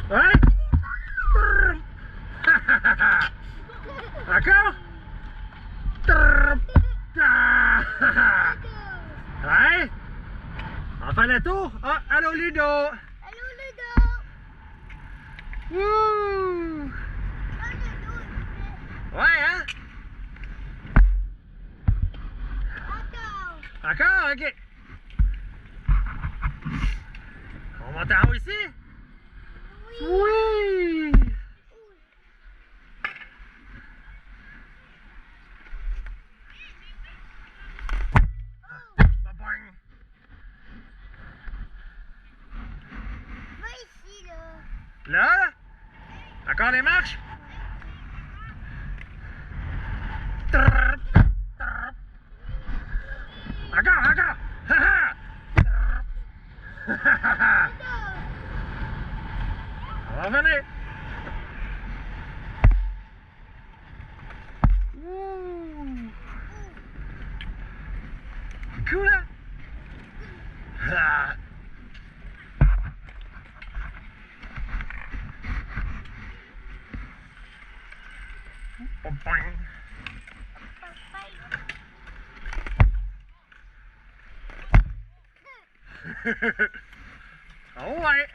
Ouais. D'accord. Ouais. On fait le tour. Ah, allô Ludo. Allô Ludo. Wouh. Ouais, hein? Encore. Encore? Ok. On monte en haut ici? Oui. Oui. Ba-bang. Va ici là. Là? Encore les marches? Trrr, trrr. Encore, encore! Ha ha! On va revenir! Ouh. Cool, hein? Ah. Ba-bang. Oh ouais!